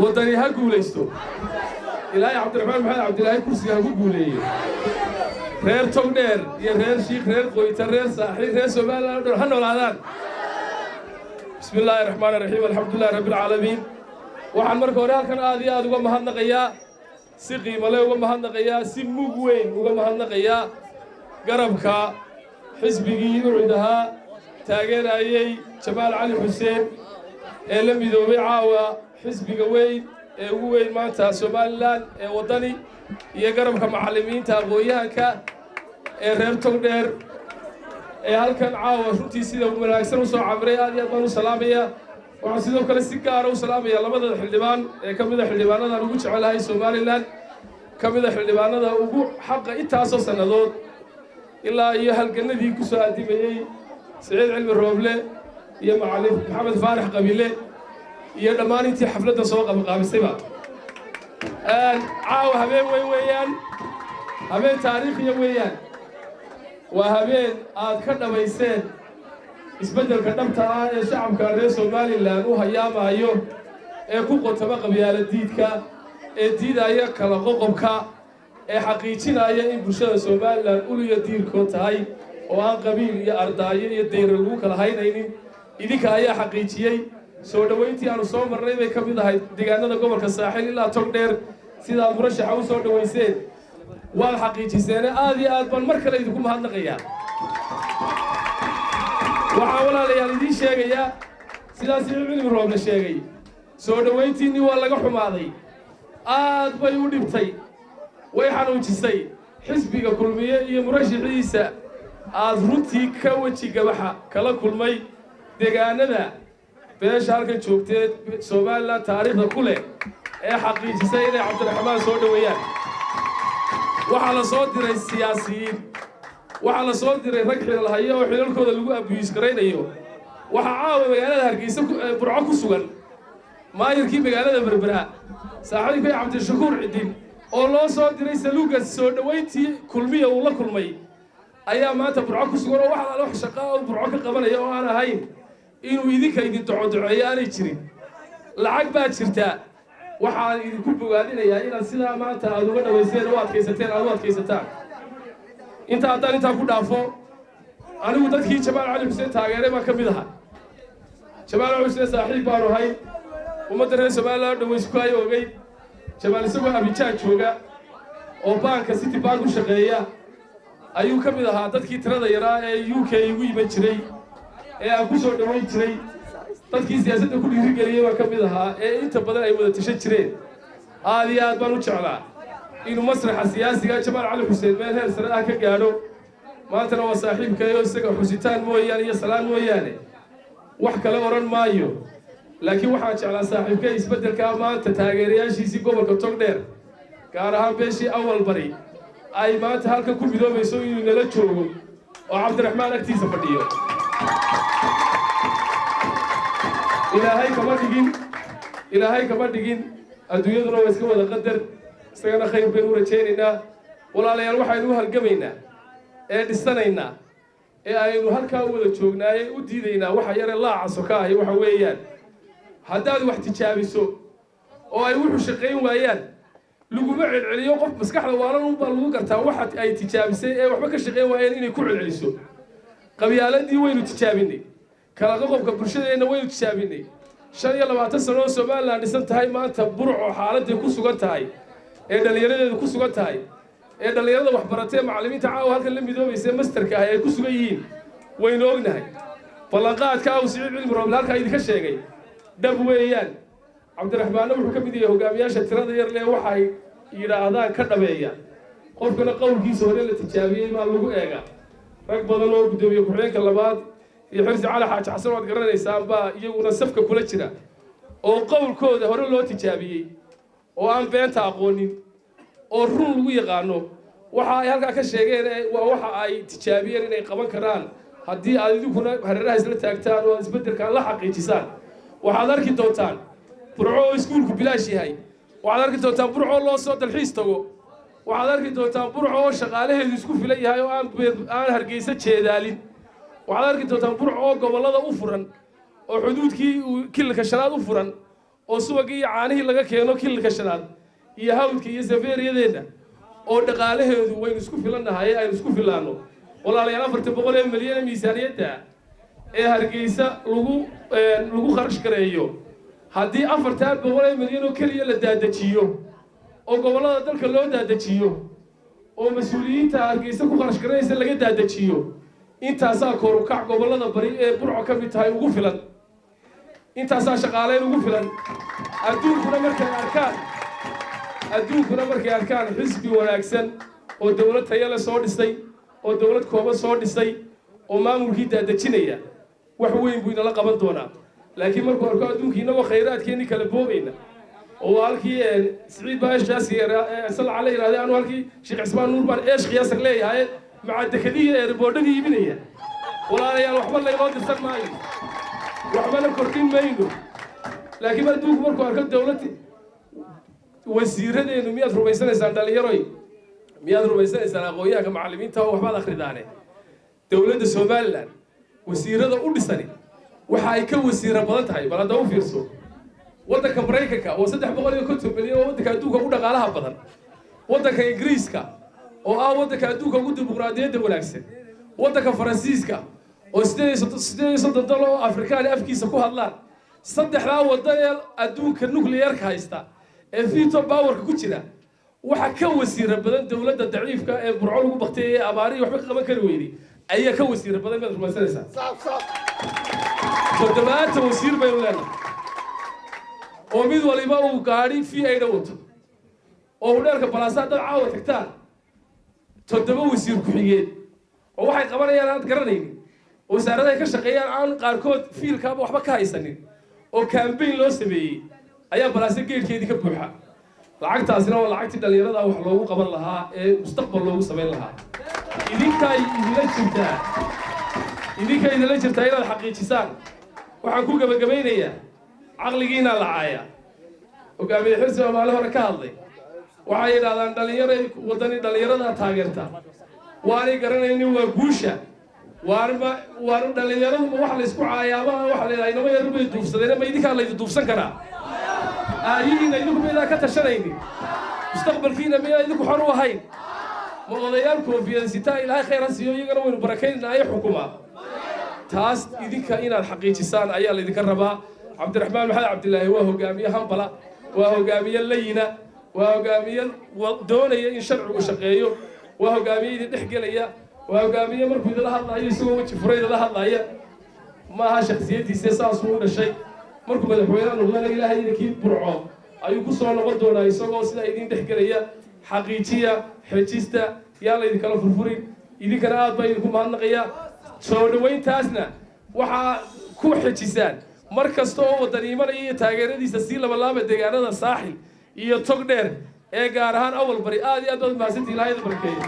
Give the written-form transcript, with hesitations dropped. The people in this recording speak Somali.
wadani ha guulaysto ilaahay cabdiraxmaan maxamed cabdilaahi kursiga ha ku guuleeyo reer togdheer iyo reer shiikh reer qoyta reer saaxiib reer somaliland ha noolaadaan bismillaahi raxmaani raxiim alxamdulillahi rabbil caalamiin waxaan marka hore halkan aad iyo aad uga mahadnaqayaa si qiimo leh uga mahadnaqayaa si mug weyn uga mahadnaqayaa garabka xisbigii ucid ahaa taageerayay jamaal cali xuseen ee la midoobay caawa xisbiga weyn ee ugu weyn maanta somaliland ee waddani iyo garabka macallimiinta aqoon-yahanka ee reer togdheer ee halkan caawa runtii sida wanaagsan u soo camiray aad iyo aad baan u salaamayaa waxaan sidoo kale si gaara u salaamayaa labada xildhibaan ee ka mid a xildhibaanadan ugu jecelahay somaliland ka mid a xildhibaanada ugu xaqa intaasoo sannadood ilaa iyo halganadii ku soo aadimayey siciid cilmi rooble iyo macallin maxamed faarax qabile iyo dhammaan intii xafladda soo qabaqaabisayba caawa habeen weyn weeyaan habeen taariikhiya weeyaan waa habeen aad ka dhammayseen isbeddelka dhabta ah ee shacabka reer somalilan u hayaamayo ee ku qotoma qabyaala diidka ee diidaya kala qoqobka ee xaqiijinaya in bulshada somalilan uliya diirkood tahay oo aan qabiil iyo ardaayo iyo dayra lagu kala haynaynin idinka ayaa xaqiijiyey soo dhowayntii aanu soo marnay bay ka mid ahayd deegaanada gobolka saaxil ilaa togdheer sidaad murashaxa u soo dhowayseen waad xaqiijiseene aad iyo aad baan mar kale idinku mahadnaqayaa waxaan walaalayaal idiin sheegayaa sidaas cilmi rooble sheegay soo dhowayntiinnii waa laga xumaaday aad bay u dhibtay way xanuujisay xisbiga kulmiye iyo murashaxiisa aad runtii ka weji gabaxa kala kulmay deegaanada beesha halkan joogteed somalilan taariikhda ku leh ee xaqiijisay inay cabdiraxmaan soo dhoweeyaan waxaa la soo diray siyaasiyiin waxaa la soo diray rag xilal-haya oo xilalkooda lagu abuyiis garaynayo waxaa caawa magaalada hargeysa burco ku sugan maayirkii magaalada berbera saaxiibkay cabdishakuur cidin oo loo soo diray saluuga soo dhowayntii kulmiya uu la kulmay ayaa maanta burco ku sugan oo waxaa wax shaqaa oo burco ka qabanaya oo aan ahayn inuu idinka idin docodoceeyo aanay jirin lacag baa jirtaa waxaan idinku bogaadinayaa inaad sidaa maanta aad uga dhawayseen oo aad u adkaysataan inta haddaan intaa ku dhaafo anigu dadkii jamaal cali xuseen taageeray baan ka mid ahaa jamaal cali xuseen saaxiib baanu ahay ummadda reer somaliland dhawaysku ay ogay jamaal isagoo abijaan jooga oo baanka city bank u shaqeeya ayuu ka mid ahaa dadkii tirada yaraa ee u k igu iman jiray ee aan ku soo dhowayn jiray dadkii siyaasadda ku dhiirigeliyey baan ka mid ahaa ee inta badan ay wada tashan jireen aad iyo aad baan u jeclaa inuu masraxa siyaasiga jamaal cali xuseen meel heer sare ah ka gaadho maantana waa saaxiibkayo isaga xusitaan mooyaane iyo salaan mooyaane wax kale odhan maayo laakiin waxaan jeclaa saaxiibkay isbeddelkaa maanta taageerayaashiisii gobolka togdheer gaar ahaan beeshii awal bari ay maanta halkan ku midoobayso inuu nala joogo oo cabdiraxmaan agtiisa fadhiyo ilaahay kama dhigin adduunyaduna waa iska wada qadar isagana khayr baynu u rajaynaynaa walaalayaal waxaynu u halgamaynaa ee dhisanaynaa ee aynu halkaa u wada joognaaye u diidaynaa waxa yare laacaso ka ahi waxa weeyaan haddaad wax tijaabiso oo ay wuxuu shaqayn waayaan laguma celceliyo qof maskaxda waalan unbaa lagu gartaa waxa ay tijaabisay ee waxba ka shaqayn waayeen inay ku celceliso qabyaaladii waynu tijaabinay kala qoqobka bulshadeenna waynu tijaabinay 25 sano oo somaliland dhisan tahay maanta burco xaaladday ku sugan tahay ee dhallinyaradeedu ku sugan tahay ee dhallinyarada waxbaratee macallimiinta caawa halkan la midoobaysay masterka ah ay ku sugan yihiin waynu ognahay ballanqaadka uu siciid cilmi rooble halkaa idinka sheegay dhab weeyaan cabdiraxmaanna wuxuu ka mid yahay hogaamiyaasha tirada yar lee waxay yidhaahdaan ka dhameeya qofkana qowlkiisa hore la tijaabiyey maa lagu eega rag badan oo guddoomiye ku-xigeenka labaad iyo xirsi cali xaaji xasan waad garanaysaan baa iyaguna safka kula jira oo qowlkooda hore loo tijaabiyey oo aan beenta aqoonin oo run lagu yaqaano waxa ay halkaa ka sheegeen waa waxa ay tijaabiyeen inay qaban karaan haddii aad idinkuna hareeraha isla taagtaan oo isbeddelkaan la xaqiijisaan waxaad arki doontaan burco oo iskuulku bilaash yahay waxaad arki doontaan burco loo soo dalxiis tago waxaad arki doontaan burco oo shaqaalaheedu isku filan yahay oo aan hargeysa jeedaalin waxaad arki doontaan burco oo gobollada u furan oo xuduudkii kililka shanaad u furan oo subagii iyo caanihii laga keeno kililka shanaad iyo hawdka iyo saferiyadeenna oo dhaqaalaheedu waynu isku filannahay aynu isku filaanno walaalayaal 400 milyan miisaaniyadda ee Hargeysa lagu kharash gareeyo haddii 400 milyan oo kaliya la daadajiyo oo gobolada dalka loo daadajiyo oo mas'uuliyiinta Hargeysa ku kharash gareeysa laga daadajiyo intaasaa kor u kac gobolada bari ee Burco ka mid tahay ugu filan intaasaa shaqaaleyn ugu filan adduunkuna markay arkaan xisbi wanaagsan oo dawlad tayo leh soo dhisay oo dawlad kooban soo dhisay oo maamulkii daadajinaya wax weyn buu inala qaban doonaa laakiin markuu arko adduunkiinaba khayraadkeeni kala boobayna oo halkii Siciid Baashaasi sal عليه يراهدي أنا هالكي شيخ عثمان نور بان إيش قياسك ليه هاي مع الدكتية ريبوردي يبنيه ولا يا وحمل لي غادي السر معي وحمل الكرتين ما يندو لكن ما دوك مركو أركض دولتي وزيرة إنه 100 ربع سنة سندال يروي 100 ربع سنة قوية كمعلمين تاو وحمل آخر دانه دولة السومالان وزيرة أول سنة وحايك وزيرة بلدها بلد أو فيرسو waddanka Mareykanka oo 350 milyan oo waddanka adduunka ugu dhaqaalaha badan waddanka Ingiriiska oo waddanka adduunka ugu dimuqraadiyadda wanaagsan waddanka Faransiiska oo 80 dal oo Afrikaan afkiisa ku hadlaan saddexdaa waddan ee adduunka nuclearka haysta ee veto power ku jira waxa ka wasiir badan dawladda daciifka ee Burco lagu baqtay abaari waxba ka qaban kari weeyay ayaa ka wasiir badan mid rumaysanaysa toddobaad wasiir bay leedahay oo mid waliba uu gaari fi ay dhawato oo dheerka balaasaad dad caawa tagtaan toddoba wasiir ku xigeen oo waxay qabanayaan aan garanaynin wasaaradaha ka shaqeeyaan aan qaarkood fiilkaaba waxba ka haysanin oo campaign loo sameeyay ayaa balaasa geedkeedii ka buuxa lacagtaasina waa lacagtii dhalinyarada wax loogu qaban lahaa ee mustaqbal loogu sameyn lahaa idinka idinla jirtaa inaad xaqiijisaan waxaan ku gabagabeynayaa عقلينا العاية وقابل حرص وما له ركاضي وعايد هذا دليرة وطني دليرة تاجرتا واري قرنا إني وجوشة وارم دليرة واحد يسمع عيابا واحد إنه ما يربي يدوف سدينا ما يديك على يدوف سكرا يجينا يدوك بيدا كتشريني مستقبل فينا بيدا يدوك حروة هاي مغليالكم في الستاء إلى خير السيو يقرأ بركين أي حكومة تاس يديك إن الحقيقة سان أيال يديك الربا عبد الرحمن محمد عبد الله وهو قامية همبلا وهو قامية اللينة وهو قامية دونية إن شرع وشقيه وهو قامية نحقلية وهو قامية مركو إذا لها الله يسوى وجه فريد لها الله ما ها شخصيتي سيساس ولا شيء مركو مدحوينا نقول إلهي نكيد برعو أيو كسر نقدونا يسوى سيدا إذين نحقلية حقيقية حجيستا يلا إذا كانوا فرفورين إذا كان آد بينكم هالنقية سودوين تاسنا وحا كو حجيسان markasta oo wadaniimada iyo taageeradiisa si laba laaba deegaanada saaxil iyo tog dheer ee gaar ahaan awal bari aad iyo aad mahadsantii Ilaahay barkeeyo